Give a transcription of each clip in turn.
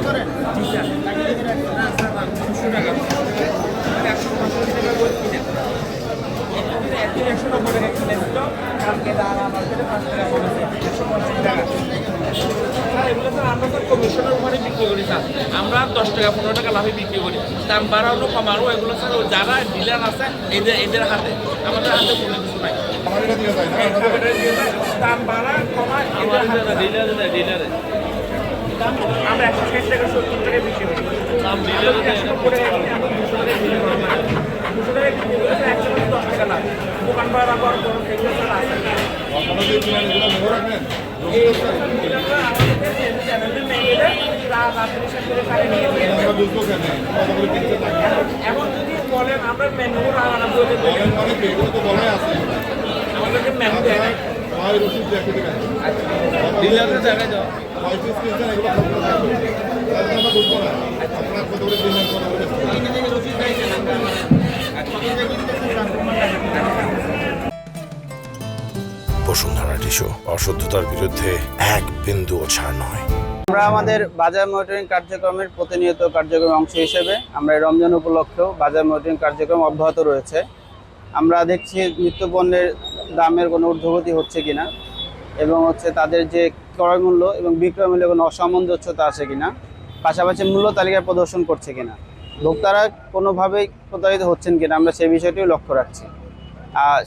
জি sir. না sir, 200 টাকা। 150 টাকা করে কিনেন। 190 টাকা কিনেছিল, কালকে দাঁড়া আমার কাছে 5 টাকা কমেছে, 150 টাকা। স্যার এগুলো স্যার আমরা স্যার কমিশনের উপরে বিক্রি করি স্যার। আমরা 10 টাকা 15 টাকা লাভে বিক্রি করি। দাম বাড়ানো কমানো এগুলো স্যার যারা ডিলার আছে এদের হাতে, আমাদের হাতে কোনো কিছু নাই। দাম বাড়া কমা এদের হাতে, ডিলারে আমরা 160 টাকা 70 টাকা বিক্রি করি। দাম ডিলারে 190 টাকা কিনে আমরা 200 টাকা বিক্রি করি। 200 টাকা বিক্রি করে 110 টাকা লাভ। দোকান ভাড়া বড় বড় এগুলো স্যার আছে। এখন যদি বলেন আমরা মেনু আমাদেরকে মেনু দেয় নাই। ডিলারের জায়গায় যাও। বসুন্ধরা টিস্যু, অশুদ্ধতার বিরুদ্ধে এক বিন্দুও ছাড় নয়। আমরা আমাদের বাজার মনিটরিং কার্যক্রমের প্রতিনিয়ত কার্যক্রমের অংশ হিসেবে আমরা এই রমজান উপলক্ষেও বাজার মনিটরিং কার্যক্রম অব্যাহত রয়েছে। আমরা দেখছি নিত্যপণ্যের দামের কোনো ঊর্ধ্বগতি হচ্ছে কিনা, এবং তাদের যে ক্রয় মূল্য এবং বিক্রয় মূল্যে কোনো অসামঞ্জস্যতা আছে কিনা, পাশাপাশি মূল্য তালিকা প্রদর্শন করছে কিনা, ভোক্তারা কোনোভাবেই প্রতারিত হচ্ছেন কিনা, আমরা সেই বিষয়টিও লক্ষ্য রাখছি।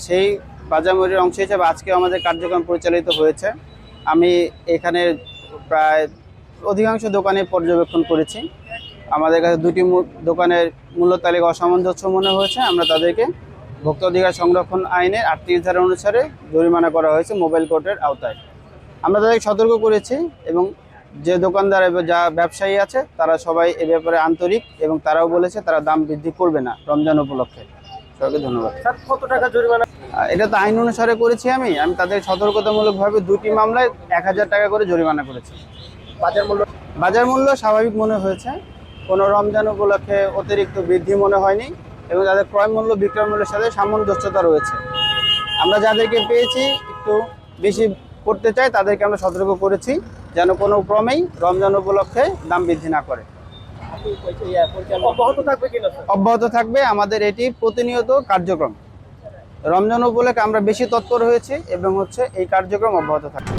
সেই বাজার মনিটরিং অংশ হিসেবে আজকেও আমাদের কার্যক্রম পরিচালিত হয়েছে। আমি এখানে প্রায় অধিকাংশ দোকানে পর্যবেক্ষণ করেছি। আমাদের কাছে দুটি দোকানের মূল্য তালিকা অসামঞ্জস্য মনে হয়েছে। আমরা তাদেরকে ভোক্তা অধিকার সংরক্ষণ আইনের 38 ধারা অনুসারে জরিমানা করা হয়েছে মোবাইল কোর্টের আওতায়। আমরা তাদেরকে সতর্ক করেছি, এবং যে দোকানদার এবং যা ব্যবসায়ী আছে তারা সবাই এ ব্যাপারে আন্তরিক, এবং তারাও বলেছে তারা দাম বৃদ্ধি করবে না রমজান উপলক্ষে। সবাইকে ধন্যবাদ। স্যার কত টাকা জরিমানা? এটা তো আইন অনুসারে করেছি। আমি তাদের সতর্কতামূলকভাবে দুটি মামলায় 1000 টাকা করে জরিমানা করেছি। বাজার মূল্য স্বাভাবিক মনে হয়েছে, কোনো রমজান উপলক্ষে অতিরিক্ত বৃদ্ধি মনে হয়নি, এবং তাদের ক্রয় মূল্য বিক্রয় মূল্যের সাথে সামঞ্জস্যতা রয়েছে। আমরা যাদেরকে পেয়েছি একটু বেশি করতে চাই তাদেরকে আমরা সতর্ক করেছি যেন কোনো ক্রমেই রমজান উপলক্ষে দাম বৃদ্ধি না করে। অব্যাহত থাকবে আমাদের এটি প্রতিনিয়ত কার্যক্রম। রমজান উপলক্ষে আমরা বেশি তৎপর হয়েছি, এবং এই কার্যক্রম অব্যাহত থাকবে।